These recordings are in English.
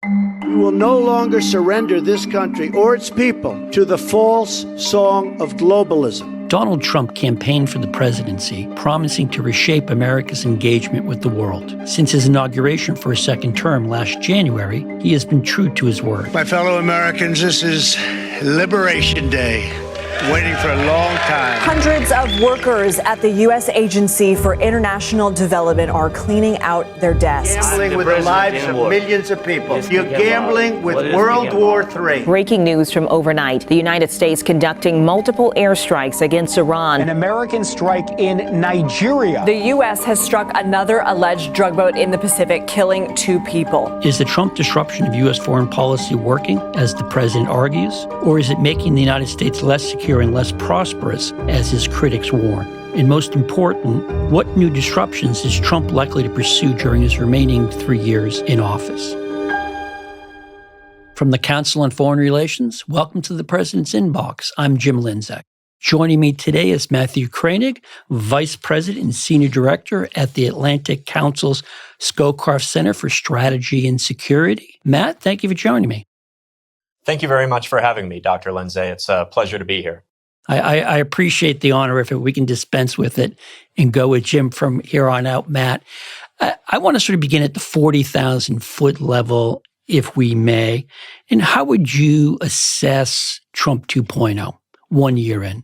We will no longer surrender this country or its people to the false song of globalism. Donald Trump campaigned for the presidency, promising to reshape America's engagement with the world. Since his inauguration for a second term last January, he has been true to his word. My fellow Americans, this is Liberation Day. Waiting for a long time. Hundreds of workers at the U.S. Agency for International Development are cleaning out their desks. Gambling with the lives of millions of people. You're gambling with World War III. Breaking news from overnight. The United States conducting multiple airstrikes against Iran. An American strike in Nigeria. The U.S. has struck another alleged drug boat in the Pacific, killing 2 people. Is the Trump disruption of U.S. foreign policy working, as the president argues? Or is it making the United States less secure and less prosperous, as his critics warn? And most important, what new disruptions is Trump likely to pursue during his remaining 3 years in office? From the Council on Foreign Relations, welcome to the President's Inbox. I'm Jim Linczek. Joining me today is Matthew Koenig, Vice President and Senior Director at the Atlantic Council's Scowcroft Center for Strategy and Security. Matt, thank you for joining me. Thank you very much for having me, Dr. Lindsay. It's a pleasure to be here. I appreciate the honor. If we can dispense with it and go with Jim from here on out, Matt. I want to sort of begin at the 40,000-foot level, if we may. And how would you assess Trump 2.0 1 year in?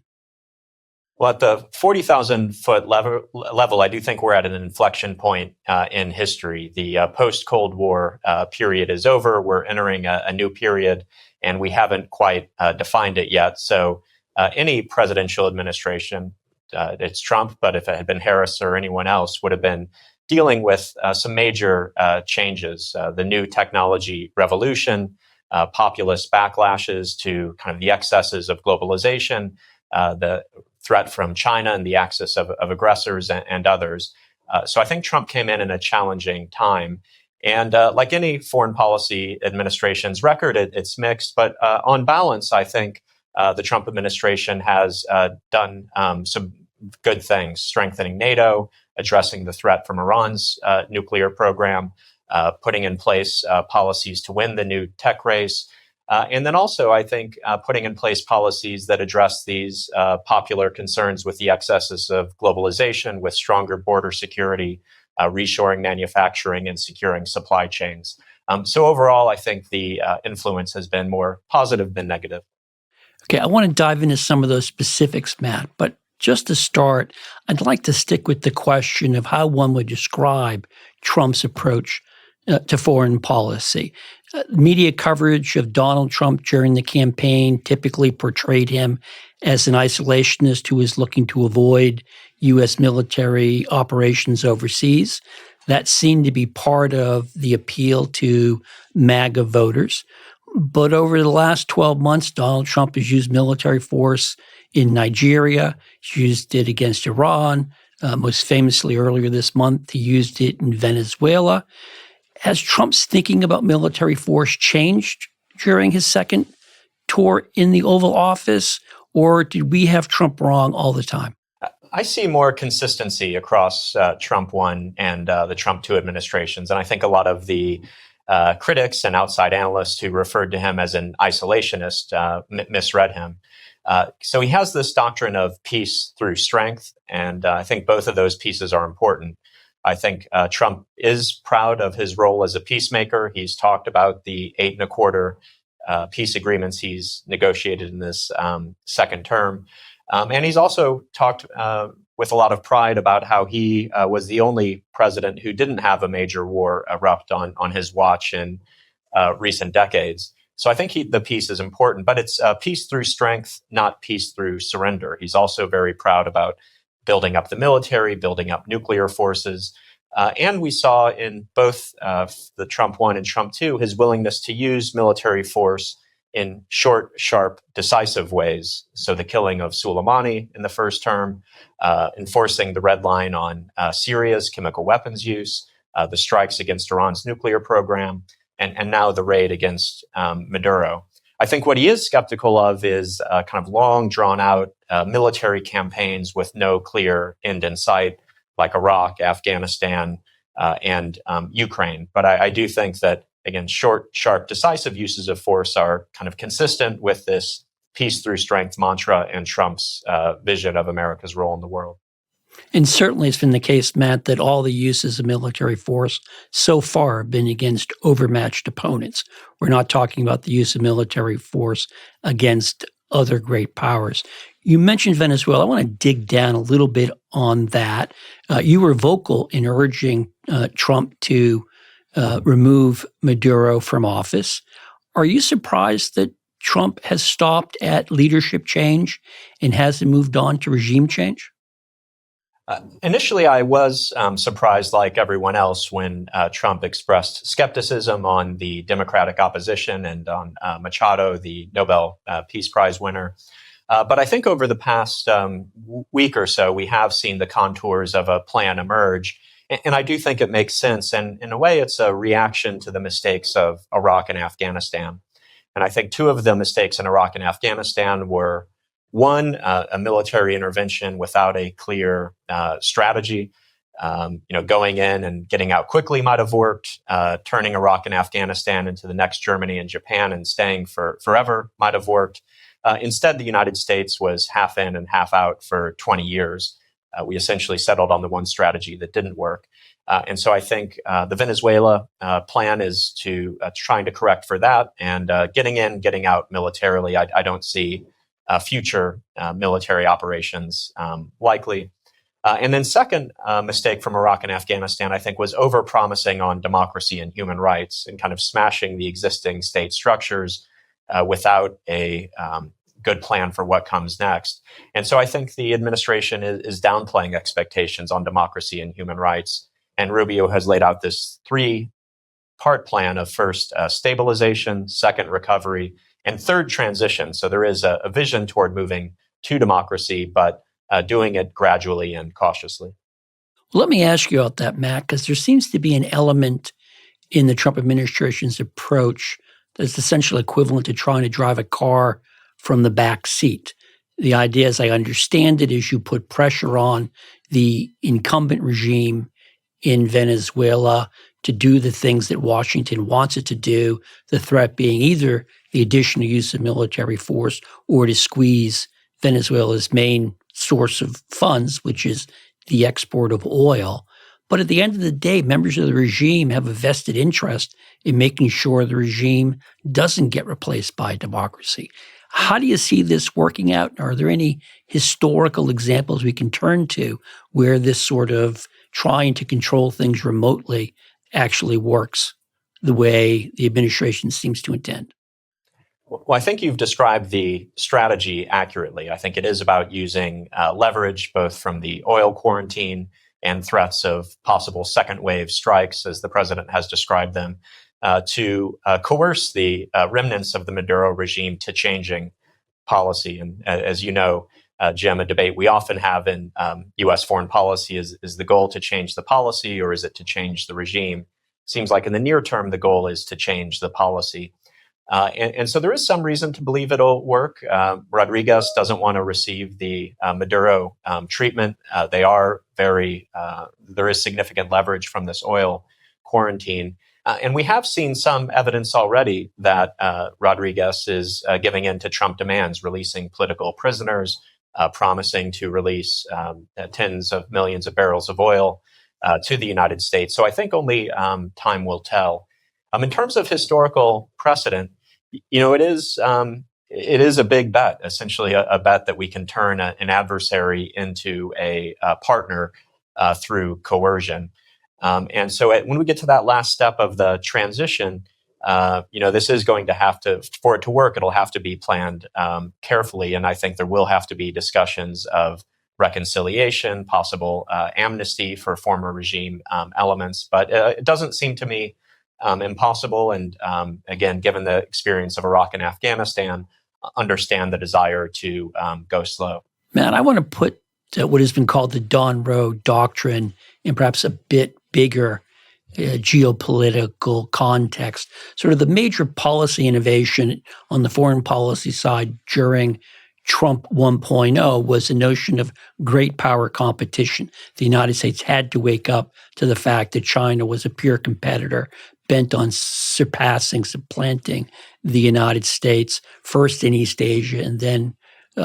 Well, at the 40,000-foot level, I do think we're at an inflection point in history. The post-Cold War period is over. We're entering a new period, and we haven't quite defined it yet. So any presidential administration, it's Trump, but if it had been Harris or anyone else, would have been dealing with some major changes. The new technology revolution, populist backlashes to kind of the excesses of globalization, the threat from China and the axis of aggressors and others. So I think Trump came in a challenging time. And like any foreign policy administration's record, it's mixed. But on balance, I think the Trump administration has done some good things, strengthening NATO, addressing the threat from Iran's nuclear program, putting in place policies to win the new tech race. And then also, I think, putting in place policies that address these popular concerns with the excesses of globalization, with stronger border security, reshoring manufacturing, and securing supply chains. So overall, I think the influence has been more positive than negative. Okay, I want to dive into some of those specifics, Matt. But just to start, I'd like to stick with the question of how one would describe Trump's approach to foreign policy. Media coverage of Donald Trump during the campaign typically portrayed him as an isolationist who was looking to avoid U.S. military operations overseas. That seemed to be part of the appeal to MAGA voters. But over the last 12 months, Donald Trump has used military force in Nigeria. He's used it against Iran. Most famously, earlier this month, he used it in Venezuela. Has Trump's thinking about military force changed during his second tour in the Oval Office, or did we have Trump wrong all the time? I see more consistency across Trump 1 and the Trump 2 administrations. And I think a lot of the critics and outside analysts who referred to him as an isolationist misread him. So he has this doctrine of peace through strength. And I think both of those pieces are important. I think Trump is proud of his role as a peacemaker. He's talked about the 8.25 peace agreements he's negotiated in this second term. And he's also talked with a lot of pride about how he was the only president who didn't have a major war erupt on his watch in recent decades. So I think the peace is important, but it's peace through strength, not peace through surrender. He's also very proud about building up the military, building up nuclear forces. And we saw in both the Trump 1 and Trump 2 his willingness to use military force in short, sharp, decisive ways. So the killing of Soleimani in the first term, enforcing the red line on Syria's chemical weapons use, the strikes against Iran's nuclear program, and now the raid against Maduro. I think what he is skeptical of is kind of long, drawn-out military campaigns with no clear end in sight, like Iraq, Afghanistan, and Ukraine. But I do think that again, short, sharp, decisive uses of force are kind of consistent with this peace through strength mantra and Trump's vision of America's role in the world. And certainly it's been the case, Matt, that all the uses of military force so far have been against overmatched opponents. We're not talking about the use of military force against other great powers. You mentioned Venezuela. I want to dig down a little bit on that. You were vocal in urging Trump to remove Maduro from office. Are you surprised that Trump has stopped at leadership change and hasn't moved on to regime change? Initially, I was surprised, like everyone else, when Trump expressed skepticism on the Democratic opposition and on Machado, the Nobel Peace Prize winner. But I think over the past week or so, we have seen the contours of a plan emerge. And I do think it makes sense. And in a way, it's a reaction to the mistakes of Iraq and Afghanistan. And I think two of the mistakes in Iraq and Afghanistan were, one, a military intervention without a clear strategy. Going in and getting out quickly might have worked. Turning Iraq and Afghanistan into the next Germany and Japan and staying forever might have worked. Instead, the United States was half in and half out for 20 years. We essentially settled on the one strategy that didn't work. And so I think the Venezuela plan is trying to correct for that, and getting in, getting out militarily. I don't see future military operations likely. And then second mistake from Iraq and Afghanistan, I think, was overpromising on democracy and human rights and kind of smashing the existing state structures without a good plan for what comes next. And so I think the administration is downplaying expectations on democracy and human rights. And Rubio has laid out this 3-part plan of first stabilization, second recovery, and third transition. So there is a vision toward moving to democracy, but doing it gradually and cautiously. Let me ask you about that, Matt, because there seems to be an element in the Trump administration's approach that's essentially equivalent to trying to drive a car from the back seat. The idea, as I understand it, is you put pressure on the incumbent regime in Venezuela to do the things that Washington wants it to do, the threat being either the additional use of military force or to squeeze Venezuela's main source of funds, which is the export of oil. But at the end of the day, members of the regime have a vested interest in making sure the regime doesn't get replaced by democracy. How do you see this working out? Are there any historical examples we can turn to where this sort of trying to control things remotely actually works the way the administration seems to intend? Well, I think you've described the strategy accurately. I think it is about using leverage, both from the oil quarantine and threats of possible second wave strikes, as the president has described them, to coerce the remnants of the Maduro regime to changing policy. And as you know, Jim, a debate we often have in U.S. foreign policy is the goal to change the policy, or is it to change the regime? Seems like in the near term, the goal is to change the policy. And so there is some reason to believe it'll work. Rodriguez doesn't want to receive the Maduro treatment. There is significant leverage from this oil quarantine. And we have seen some evidence already that Rodriguez is giving in to Trump demands, releasing political prisoners, promising to release tens of millions of barrels of oil to the United States. So I think only time will tell. In terms of historical precedent, it is a big bet, essentially a bet that we can turn an adversary into a partner through coercion. And so when we get to that last step of the transition, this is going to have to, for it to work, it'll have to be planned carefully. And I think there will have to be discussions of reconciliation, possible amnesty for former regime elements. But it doesn't seem to me impossible. And again, given the experience of Iraq and Afghanistan, understand the desire to go slow. Matt, I want to put what has been called the Don Rowe Doctrine in perhaps a bit bigger geopolitical context. Sort of the major policy innovation on the foreign policy side during Trump 1.0 was the notion of great power competition. The United States had to wake up to the fact that China was a peer competitor bent on supplanting the United States, first in East Asia and then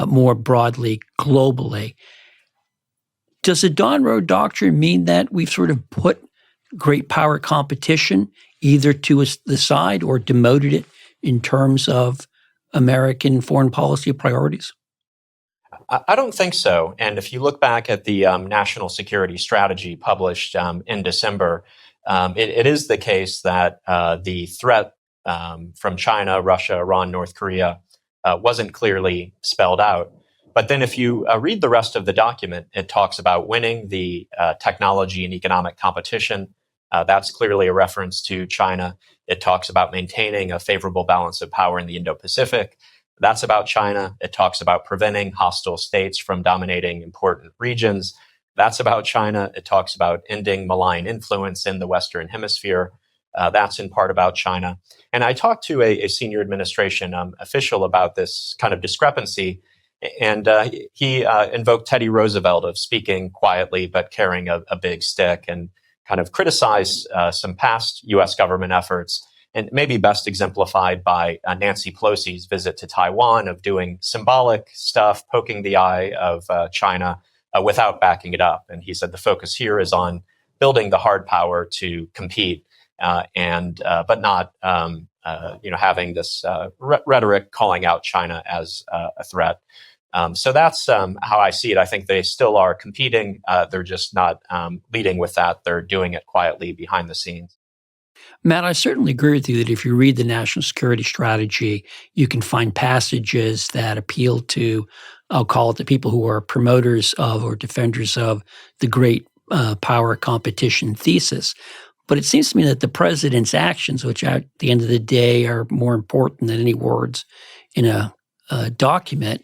more broadly globally. Does the Dawn Road Doctrine mean that we've sort of put great power competition either to the side or demoted it in terms of American foreign policy priorities? I don't think so. And if you look back at the National Security Strategy published in December, it is the case that the threat from China, Russia, Iran, North Korea wasn't clearly spelled out. But then if you read the rest of the document, it talks about winning the technology and economic competition. That's clearly a reference to China. It talks about maintaining a favorable balance of power in the Indo-Pacific. That's about China. It talks about preventing hostile states from dominating important regions. That's about China. It talks about ending malign influence in the Western Hemisphere. That's in part about China. And I talked to a senior administration official about this kind of discrepancy. And he invoked Teddy Roosevelt of speaking quietly but carrying a big stick, and kind of criticized some past U.S. government efforts, and maybe best exemplified by Nancy Pelosi's visit to Taiwan, of doing symbolic stuff, poking the eye of China without backing it up. And he said the focus here is on building the hard power to compete, but not having this rhetoric calling out China as a threat. So that's how I see it. I think they still are competing. They're just not leading with that. They're doing it quietly behind the scenes. Matt, I certainly agree with you that if you read the National Security Strategy, you can find passages that appeal to, I'll call it, the people who are promoters of or defenders of the great power competition thesis. But it seems to me that the president's actions, which at the end of the day are more important than any words in a document,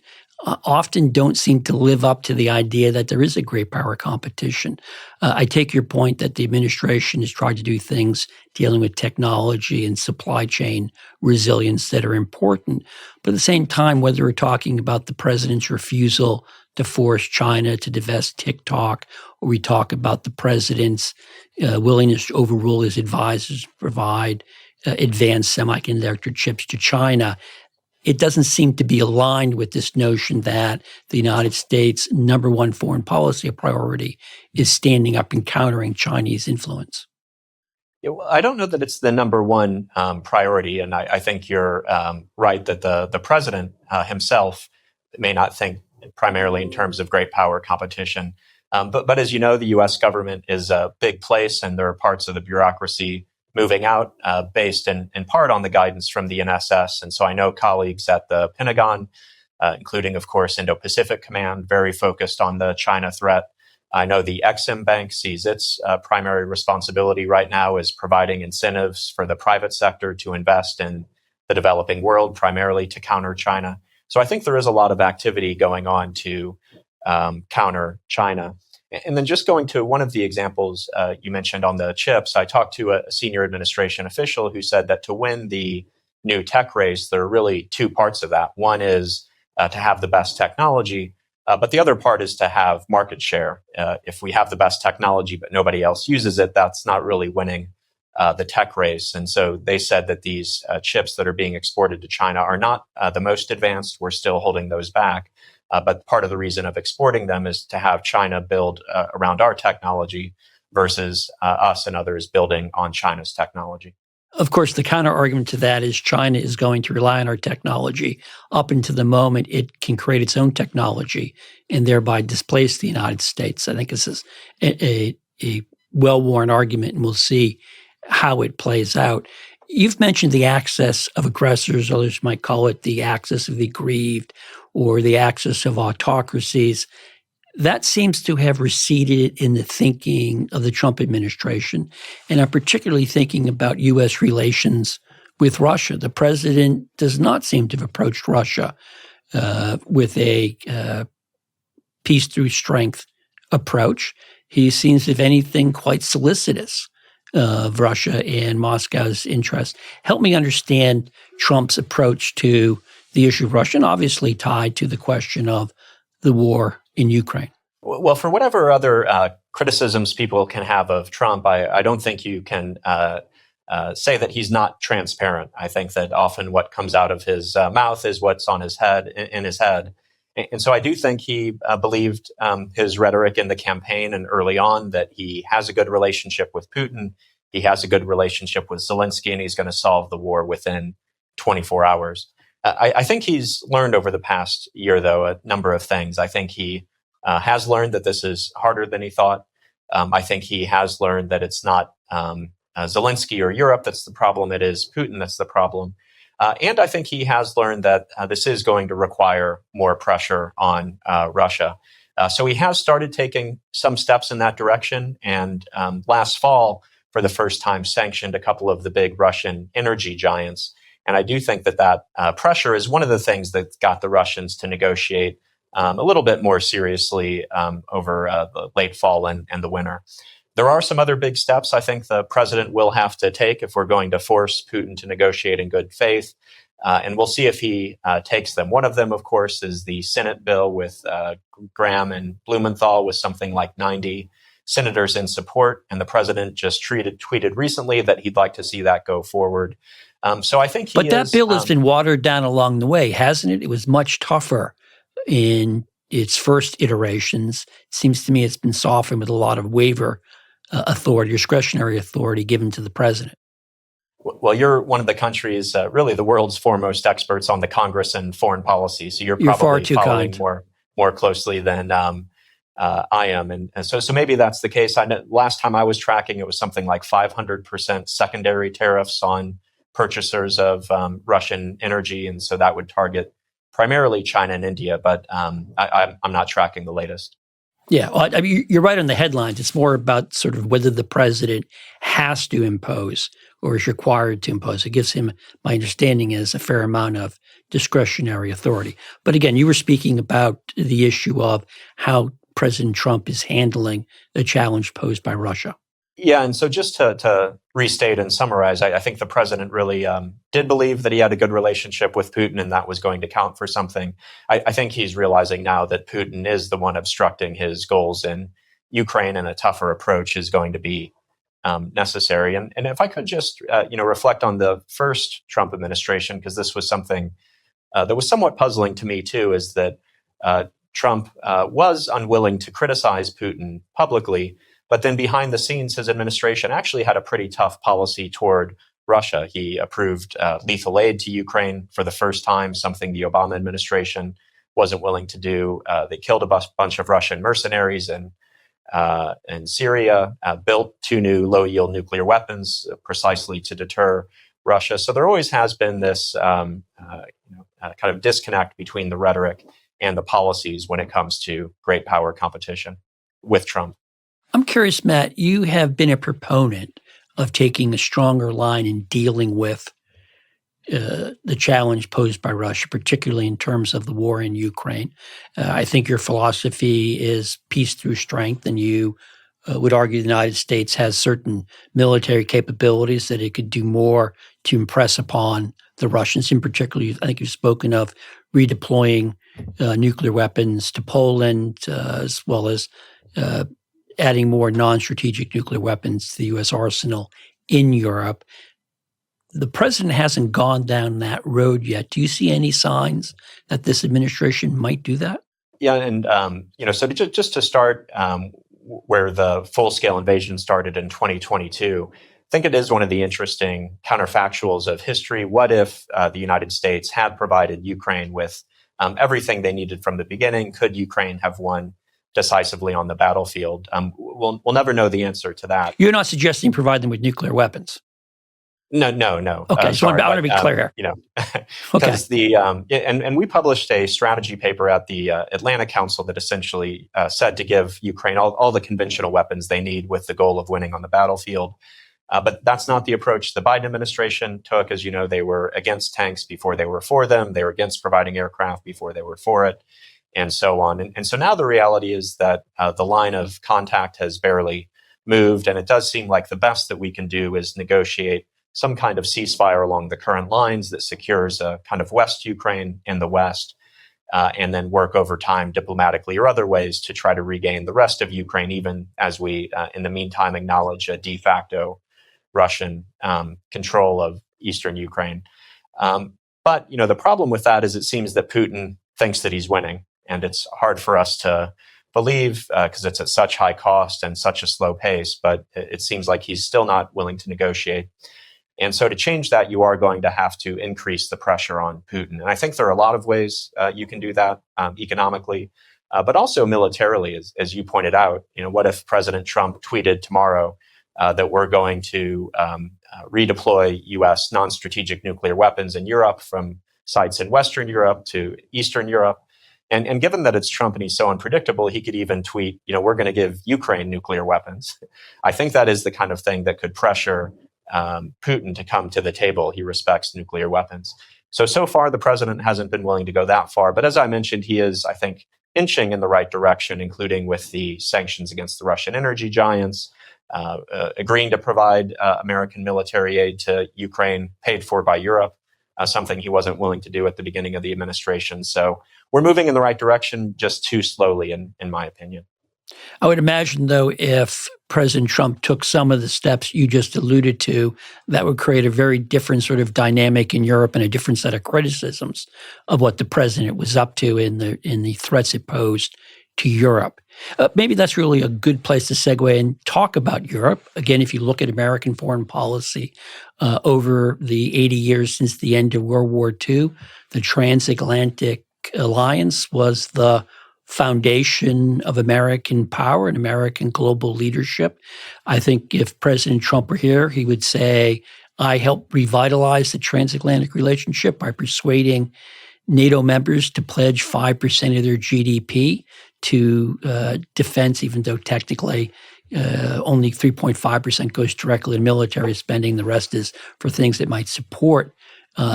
often don't seem to live up to the idea that there is a great power competition. I take your point that the administration has tried to do things dealing with technology and supply chain resilience that are important. But at the same time, whether we're talking about the president's refusal to force China to divest TikTok, or we talk about the president's willingness to overrule his advisors to provide advanced semiconductor chips to China, it doesn't seem to be aligned with this notion that the United States' number one foreign policy priority is standing up and countering Chinese influence. Yeah, well, I don't know that it's the number one priority, and I think you're right that the president himself may not think primarily in terms of great power competition. But as you know, the U.S. government is a big place, and there are parts of the bureaucracy moving out based in part on the guidance from the NSS. And so I know colleagues at the Pentagon, including, of course, Indo-Pacific Command, very focused on the China threat. I know the Exim Bank sees its primary responsibility right now is providing incentives for the private sector to invest in the developing world, primarily to counter China. So I think there is a lot of activity going on to counter China. And then just going to one of the examples you mentioned on the chips, I talked to a senior administration official who said that to win the new tech race, there are really two parts of that. One is to have the best technology, but the other part is to have market share. If we have the best technology, but nobody else uses it, that's not really winning the tech race. And so they said that these chips that are being exported to China are not the most advanced. We're still holding those back. But part of the reason of exporting them is to have China build around our technology versus us and others building on China's technology. Of course, the counter argument to that is China is going to rely on our technology up until the moment it can create its own technology and thereby displace the United States. I think this is a well-worn argument, and we'll see how it plays out. You've mentioned the axis of aggressors, others might call it the axis of the aggrieved or the axis of autocracies. That seems to have receded in the thinking of the Trump administration. And I'm particularly thinking about U.S. relations with Russia. The president does not seem to have approached Russia with a peace through strength approach. He seems, if anything, quite solicitous of Russia and Moscow's interest. Help me understand Trump's approach to the issue of Russia, and obviously tied to the question of the war in Ukraine. Well, for whatever other criticisms people can have of Trump, I don't think you can say that he's not transparent. I think that often what comes out of his mouth is what's on his head, in his head. And so I do think he believed his rhetoric in the campaign and early on that he has a good relationship with Putin. He has a good relationship with Zelensky, and he's going to solve the war within 24 hours. I think he's learned over the past year, though, a number of things. I think he has learned that this is harder than he thought. I think he has learned that it's not Zelensky or Europe that's the problem. It is Putin that's the problem. And I think he has learned that this is going to require more pressure on Russia. So he has started taking some steps in that direction. And last fall, for the first time, sanctioned a couple of the big Russian energy giants. And I do think that pressure is one of the things that got the Russians to negotiate a little bit more seriously over the late fall and the winter. There are some other big steps I think the president will have to take if we're going to force Putin to negotiate in good faith. And we'll see if he takes them. One of them, of course, is the Senate bill with Graham and Blumenthal with something like 90 senators in support. And the president just tweeted recently that he'd like to see that go forward. So I think But that bill has been watered down along the way, hasn't it? It was much tougher in its first iterations. It seems to me it's been softened with a lot of waiver authority, discretionary authority given to the president. Well, you're one of the country's, really the world's foremost experts on the Congress and foreign policy. So you're probably following more closely than I am. And so maybe that's the case. I know last time I was tracking, it was something like 500% secondary tariffs on purchasers of Russian energy. And so that would target primarily China and India. But I'm not tracking the latest. Yeah, well, I mean, you're right on the headlines. It's more about sort of whether the president has to impose or is required to impose. It gives him, my understanding is, a fair amount of discretionary authority. But again, you were speaking about the issue of how President Trump is handling the challenge posed by Russia. Yeah, and so just to restate and summarize, I think the president really did believe that he had a good relationship with Putin and that was going to count for something. I think he's realizing now that Putin is the one obstructing his goals in Ukraine, and a tougher approach is going to be necessary. And if I could just reflect on the first Trump administration, because this was something that was somewhat puzzling to me too, is that Trump was unwilling to criticize Putin publicly. But then behind the scenes, his administration actually had a pretty tough policy toward Russia. He approved lethal aid to Ukraine for the first time, something the Obama administration wasn't willing to do. They killed a bunch of Russian mercenaries in Syria, built 2 new low-yield nuclear weapons precisely to deter Russia. So there always has been this kind of disconnect between the rhetoric and the policies when it comes to great power competition with Trump. I'm curious, Matt, you have been a proponent of taking a stronger line in dealing with the challenge posed by Russia, particularly in terms of the war in Ukraine. I think your philosophy is peace through strength, and you would argue the United States has certain military capabilities that it could do more to impress upon the Russians. In particular, I think you've spoken of redeploying nuclear weapons to Poland, as well as adding more non-strategic nuclear weapons to the U.S. arsenal in Europe. The president hasn't gone down that road yet. Do you see any signs that this administration might do that? Yeah, and so just to start where the full-scale invasion started in 2022, I think it is one of the interesting counterfactuals of history. What if the United States had provided Ukraine with everything they needed from the beginning? Could Ukraine have won decisively on the battlefield? We'll never know the answer to that. You're not suggesting provide them with nuclear weapons? No. Okay, so I want to be clear. Because and we published a strategy paper at the Atlantic Council that essentially said to give Ukraine all the conventional weapons they need with the goal of winning on the battlefield. But that's not the approach the Biden administration took. As you know, they were against tanks before they were for them. They were against providing aircraft before they were for it, and so on. And so now the reality is that the line of contact has barely moved. And it does seem like the best that we can do is negotiate some kind of ceasefire along the current lines that secures a kind of West Ukraine in the West, and then work over time diplomatically or other ways to try to regain the rest of Ukraine, even as we, in the meantime, acknowledge a de facto Russian control of eastern Ukraine. But the problem with that is it seems that Putin thinks that he's winning, and it's hard for us to believe because it's at such high cost and such a slow pace. But it seems like he's still not willing to negotiate. And so to change that, you are going to have to increase the pressure on Putin. And I think there are a lot of ways you can do that economically, but also militarily, as you pointed out. What if President Trump tweeted tomorrow that we're going to redeploy U.S. non-strategic nuclear weapons in Europe from sites in Western Europe to Eastern Europe? And given that it's Trump and he's so unpredictable, he could even tweet, we're going to give Ukraine nuclear weapons. I think that is the kind of thing that could pressure Putin to come to the table. He respects nuclear weapons. So far, the president hasn't been willing to go that far. But as I mentioned, he is, I think, inching in the right direction, including with the sanctions against the Russian energy giants, agreeing to provide American military aid to Ukraine paid for by Europe, something he wasn't willing to do at the beginning of the administration. So we're moving in the right direction, just too slowly, in my opinion. I would imagine, though, if President Trump took some of the steps you just alluded to, that would create a very different sort of dynamic in Europe and a different set of criticisms of what the president was up to in the threats it posed to Europe. Maybe that's really a good place to segue and talk about Europe. Again, if you look at American foreign policy over the 80 years since the end of World War II, the transatlantic alliance was the foundation of American power and American global leadership. I think if President Trump were here, he would say, I helped revitalize the transatlantic relationship by persuading NATO members to pledge 5% of their GDP to defense, even though technically only 3.5% goes directly to military spending. The rest is for things that might support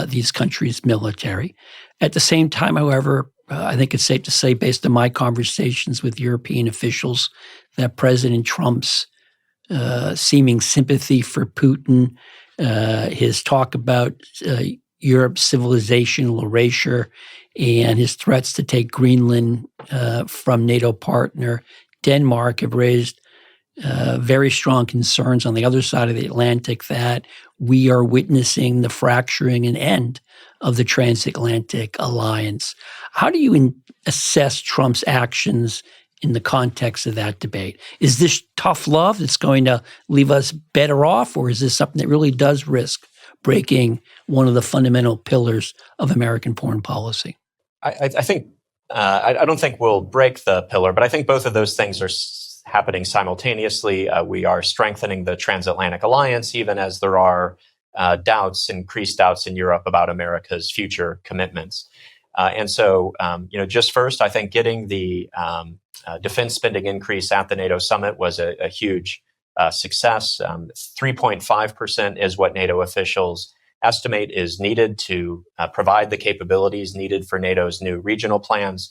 these countries' military. At the same time, however, I think it's safe to say, based on my conversations with European officials, that President Trump's seeming sympathy for Putin, his talk about Europe's civilizational erasure, and his threats to take Greenland from NATO partner Denmark have raised very strong concerns on the other side of the Atlantic that we are witnessing the fracturing and end of the transatlantic alliance. How do you assess Trump's actions in the context of that debate? Is this tough love that's going to leave us better off, or is this something that really does risk breaking one of the fundamental pillars of American foreign policy? I think I don't think we'll break the pillar, but I think both of those things are happening simultaneously. We are strengthening the transatlantic alliance, even as there are increased doubts in Europe about America's future commitments. And so, just first, I think getting the defense spending increase at the NATO summit was a huge success. 3.5% is what NATO officials estimate is needed to provide the capabilities needed for NATO's new regional plans.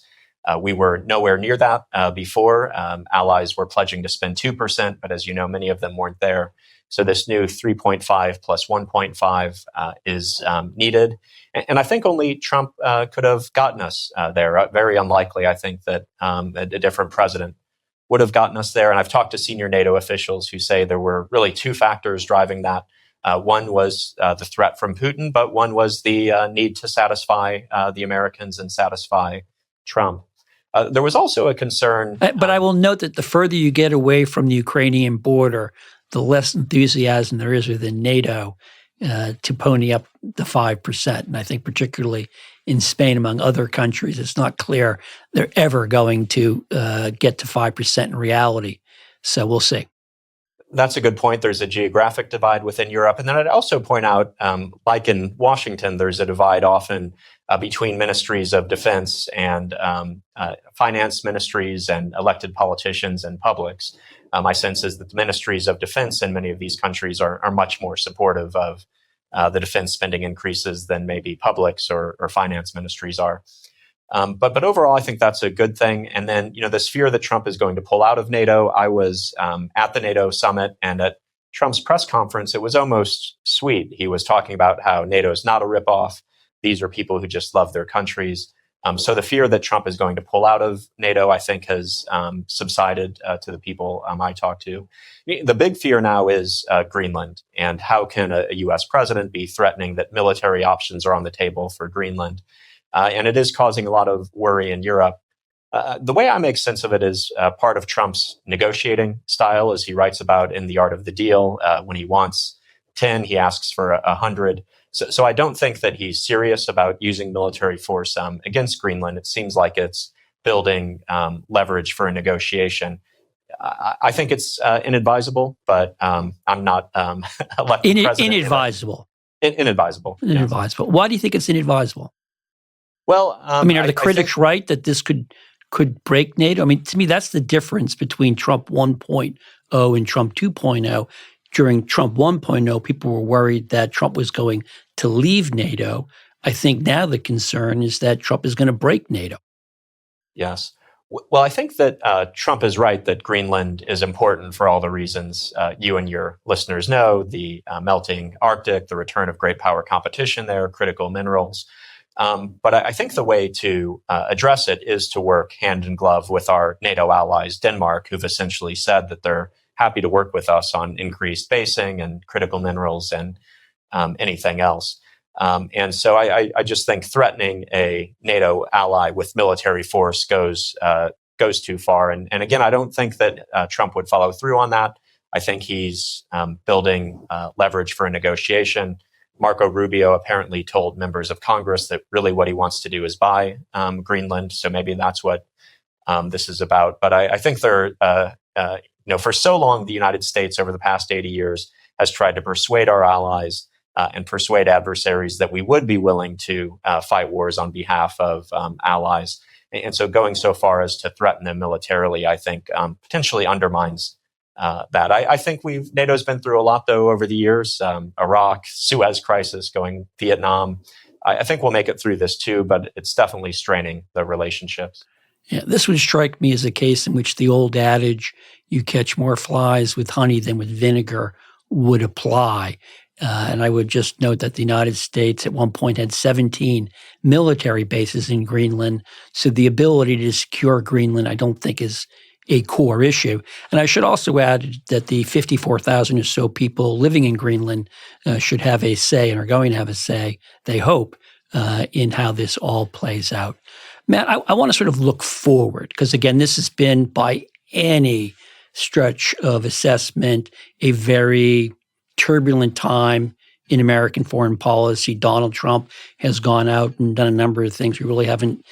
We were nowhere near that before. Allies were pledging to spend 2%, but as you know, many of them weren't there. So this new 3.5 plus 1.5 is needed. And I think only Trump could have gotten us there. Very unlikely, I think, that a different president would have gotten us there. And I've talked to senior NATO officials who say there were really two factors driving that. One was the threat from Putin, but one was the need to satisfy the Americans and satisfy Trump. There was also a concern. But I will note that the further you get away from the Ukrainian border, the less enthusiasm there is within NATO to pony up the 5%. And I think particularly in Spain, among other countries, it's not clear they're ever going to get to 5% in reality. So we'll see. That's a good point. There's a geographic divide within Europe. And then I'd also point out, like in Washington, there's a divide often between ministries of defense and finance ministries and elected politicians and publics. My sense is that the ministries of defense in many of these countries are much more supportive of the defense spending increases than maybe publics or finance ministries are. But overall, I think that's a good thing. And then, this fear that Trump is going to pull out of NATO. I was at the NATO summit, and at Trump's press conference, it was almost sweet. He was talking about how NATO is not a ripoff. These are people who just love their countries. So the fear that Trump is going to pull out of NATO, I think, has subsided to the people I talk to. The big fear now is Greenland, and how can a U.S. president be threatening that military options are on the table for Greenland? And it is causing a lot of worry in Europe. The way I make sense of it is part of Trump's negotiating style, as he writes about in The Art of the Deal. When he wants 10, he asks for 100. So I don't think that he's serious about using military force against Greenland. It seems like it's building leverage for a negotiation. I think it's inadvisable, but I'm not elected president. Inadvisable. Inadvisable. Inadvisable. Why do you think it's inadvisable? Well, are the critics right that this could break NATO? I mean, to me, that's the difference between Trump 1.0 and Trump 2.0. During Trump 1.0, people were worried that Trump was going to leave NATO. I think now the concern is that Trump is going to break NATO. Yes. Well, I think that Trump is right that Greenland is important for all the reasons you and your listeners know, the melting Arctic, the return of great power competition there, critical minerals. But I think the way to address it is to work hand in glove with our NATO allies, Denmark, who've essentially said that they're happy to work with us on increased basing and critical minerals and anything else. And so I just think threatening a NATO ally with military force goes too far. And again, I don't think that Trump would follow through on that. I think he's building leverage for a negotiation. Marco Rubio apparently told members of Congress that really what he wants to do is buy Greenland. So maybe that's what this is about. But I think for so long, the United States over the past 80 years has tried to persuade our allies and persuade adversaries that we would be willing to fight wars on behalf of allies. And so going so far as to threaten them militarily, I think potentially undermines that. I think NATO's been through a lot, though, over the years. Iraq, Suez crisis, Vietnam. I think we'll make it through this too, but it's definitely straining the relationships. Yeah, this would strike me as a case in which the old adage, you catch more flies with honey than with vinegar, would apply. And I would just note that the United States at one point had 17 military bases in Greenland. So the ability to secure Greenland, I don't think is a core issue. And I should also add that the 54,000 or so people living in Greenland should have a say and are going to have a say, they hope, in how this all plays out. Matt, I want to sort of look forward because, again, this has been by any stretch of assessment a very turbulent time in American foreign policy. Donald Trump has gone out and done a number of things. We really haven't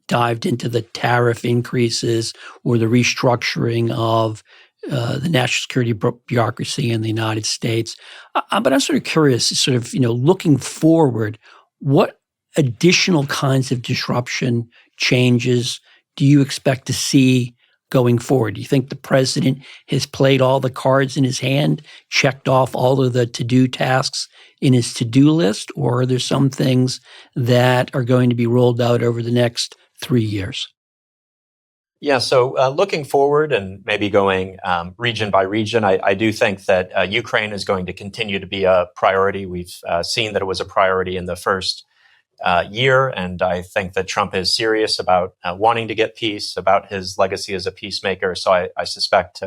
dived into the tariff increases or the restructuring of the national security bureaucracy in the United States. But I'm sort of curious, looking forward, what additional kinds of disruption changes do you expect to see going forward? Do you think the president has played all the cards in his hand, checked off all of the to-do tasks in his to-do list, or are there some things that are going to be rolled out over the next 3 years? Yeah, so looking forward and maybe going region by region, I do think that Ukraine is going to continue to be a priority. We've seen that it was a priority in the first year, and I think that Trump is serious about wanting to get peace, about his legacy as a peacemaker. So I suspect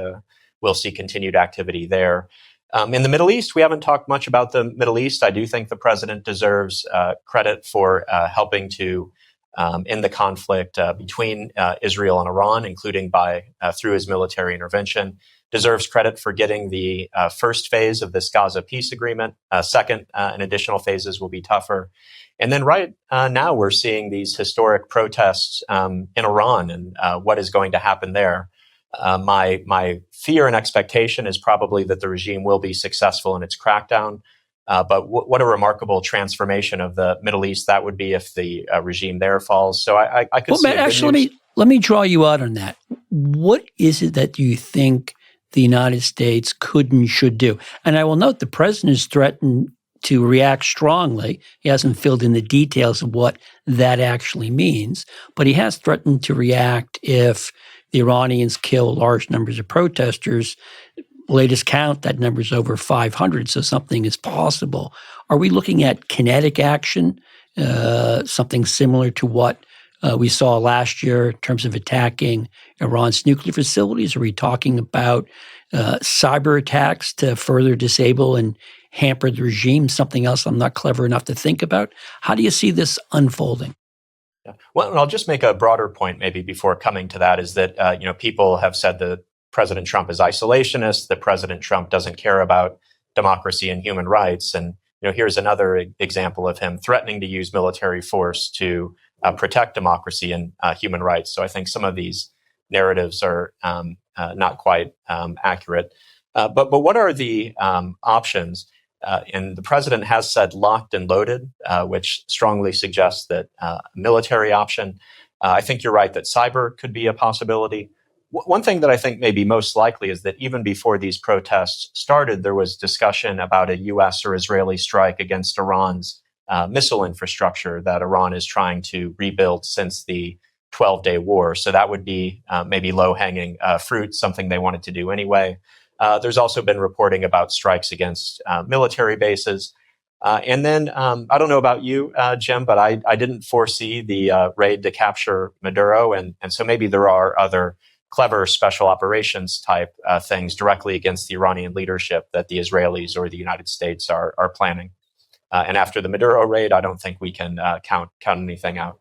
we'll see continued activity there. In the Middle East, we haven't talked much about the Middle East. I do think the president deserves credit for helping to end the conflict between Israel and Iran, including through his military intervention. Deserves credit for getting the first phase of this Gaza peace agreement. Second and additional phases will be tougher. And then right now we're seeing these historic protests in Iran and what is going to happen there. My fear and expectation is probably that the regime will be successful in its crackdown. But what a remarkable transformation of the Middle East that would be if the regime there falls. So I could see. Well, actually, let me draw you out on that. What is it that you think the United States could and should do? And I will note the president has threatened to react strongly. He hasn't filled in the details of what that actually means, but he has threatened to react if the Iranians kill large numbers of protesters. Latest count, that number is over 500, so something is possible. Are we looking at kinetic action something similar to what we saw last year in terms of attacking Iran's nuclear facilities? Are we talking about cyber attacks to further disable and hamper the regime, something else I'm not clever enough to think about? How do you see this unfolding? Yeah. Well, I'll just make a broader point maybe before coming to that, is that people have said that President Trump is isolationist, that President Trump doesn't care about democracy and human rights. And here's another example of him threatening to use military force to protect democracy and human rights. So I think some of these narratives are not quite accurate. But what are the options? And the president has said locked and loaded, which strongly suggests that military option. I think you're right that cyber could be a possibility. One thing that I think may be most likely is that even before these protests started, there was discussion about a U.S. or Israeli strike against Iran's missile infrastructure that Iran is trying to rebuild since the 12-day war. So that would be maybe low-hanging fruit, something they wanted to do anyway. There's also been reporting about strikes against military bases. And then I don't know about you, Jim, but I didn't foresee the raid to capture Maduro. And so maybe there are other clever special operations type things directly against the Iranian leadership that the Israelis or the United States are planning. And after the Maduro raid, I don't think we can count anything out.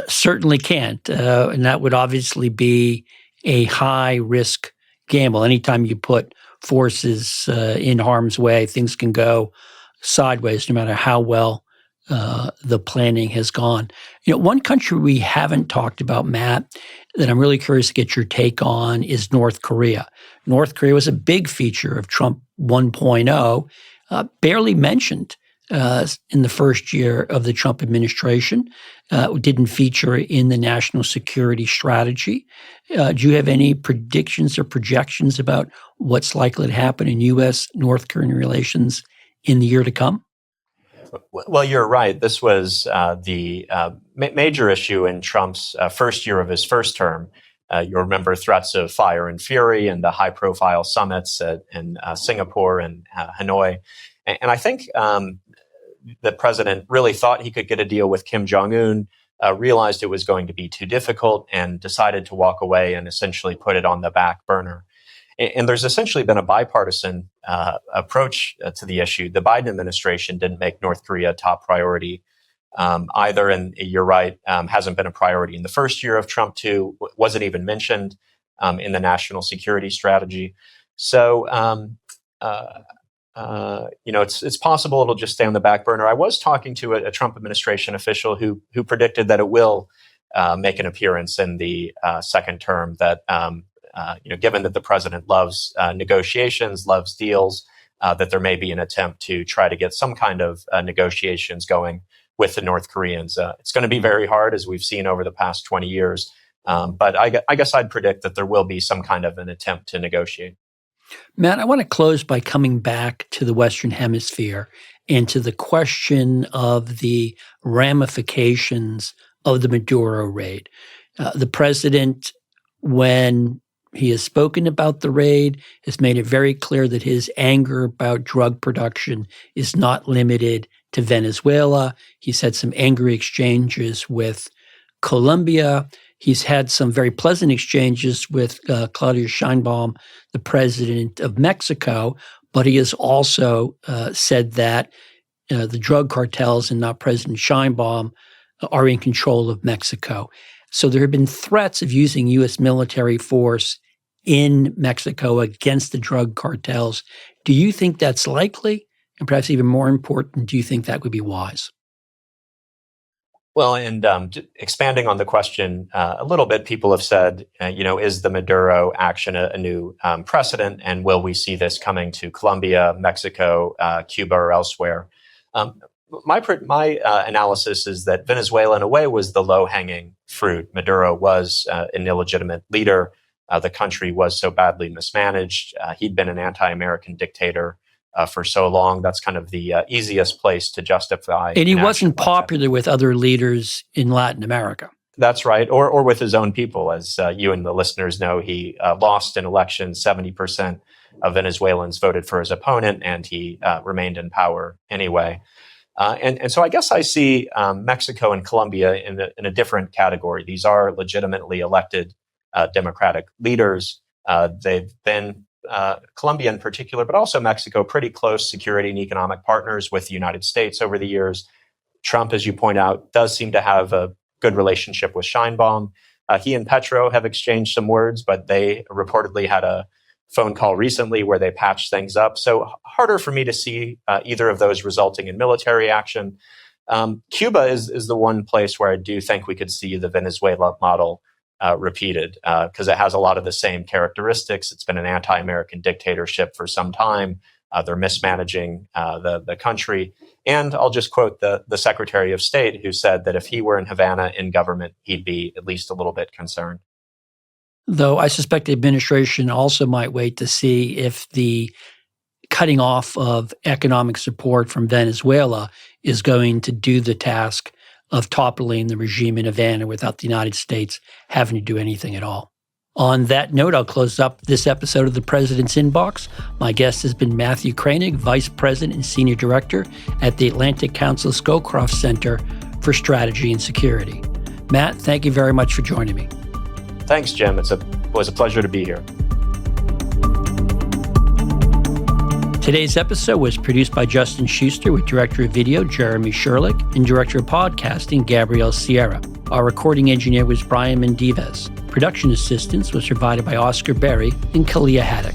Certainly can't. And that would obviously be a high risk gamble. Anytime you put forces in harm's way, things can go sideways no matter how well the planning has gone. One country we haven't talked about, Matt, that I'm really curious to get your take on is North Korea. North Korea was a big feature of Trump 1.0, barely mentioned in the first year of the Trump administration, didn't feature in the national security strategy. Do you have any predictions or projections about what's likely to happen in U.S.-North Korean relations in the year to come? Well, you're right. This was the major issue in Trump's first year of his first term. You'll remember threats of fire and fury and the high-profile summits in Singapore and Hanoi. And I think the president really thought he could get a deal with Kim Jong-un, realized it was going to be too difficult, and decided to walk away and essentially put it on the back burner. And there's essentially been a bipartisan approach to the issue. The Biden administration didn't make North Korea a top priority either. And you're right, hasn't been a priority in the first year of Trump 2, wasn't even mentioned in the national security strategy. So, it's possible it'll just stay on the back burner. I was talking to a Trump administration official who predicted that it will make an appearance in the second term, that given that the president loves negotiations, loves deals, that there may be an attempt to try to get some kind of negotiations going with the North Koreans. It's going to be very hard, as we've seen over the past 20 years. But I guess I'd predict that there will be some kind of an attempt to negotiate. Matt, I want to close by coming back to the Western Hemisphere and to the question of the ramifications of the Maduro raid. The president, when he has spoken about the raid, has made it very clear that his anger about drug production is not limited to Venezuela. He's had some angry exchanges with Colombia. He's had some very pleasant exchanges with Claudia Sheinbaum, the president of Mexico, but he has also said that the drug cartels and not President Sheinbaum are in control of Mexico. So there have been threats of using U.S. military force in Mexico against the drug cartels. Do you think that's likely? And perhaps even more important, do you think that would be wise? Well, and expanding on the question a little bit, people have said, is the Maduro action a new precedent? And will we see this coming to Colombia, Mexico, Cuba, or elsewhere? My analysis is that Venezuela, in a way, was the low-hanging fruit. Maduro was an illegitimate leader. The country was so badly mismanaged. He'd been an anti-American dictator for so long. That's kind of the easiest place to justify. And he wasn't popular with other leaders in Latin America. That's right, or with his own people. As you and the listeners know, he lost an election. 70% of Venezuelans voted for his opponent, and he remained in power anyway. And so I guess I see Mexico and Colombia in a different category. These are legitimately elected democratic leaders. They've been, Colombia in particular, but also Mexico, pretty close security and economic partners with the United States over the years. Trump, as you point out, does seem to have a good relationship with Sheinbaum. He and Petro have exchanged some words, but they reportedly had a phone call recently where they patched things up. So harder for me to see either of those resulting in military action. Cuba is the one place where I do think we could see the Venezuela model repeated, because it has a lot of the same characteristics. It's been an anti-American dictatorship for some time. They're mismanaging the country. And I'll just quote the Secretary of State, who said that if he were in Havana in government, he'd be at least a little bit concerned. Though I suspect the administration also might wait to see if the cutting off of economic support from Venezuela is going to do the task of toppling the regime in Havana without the United States having to do anything at all. On that note, I'll close up this episode of The President's Inbox. My guest has been Matthew Koenig, Vice President and Senior Director at the Atlantic Council Scowcroft Center for Strategy and Security. Matt, thank you very much for joining me. Thanks, Jim. It was a pleasure to be here. Today's episode was produced by Justin Schuster with Director of Video Jeremy Sherlick and Director of Podcasting Gabrielle Sierra. Our recording engineer was Brian Mendivez. Production assistance was provided by Oscar Berry and Kalia Haddock.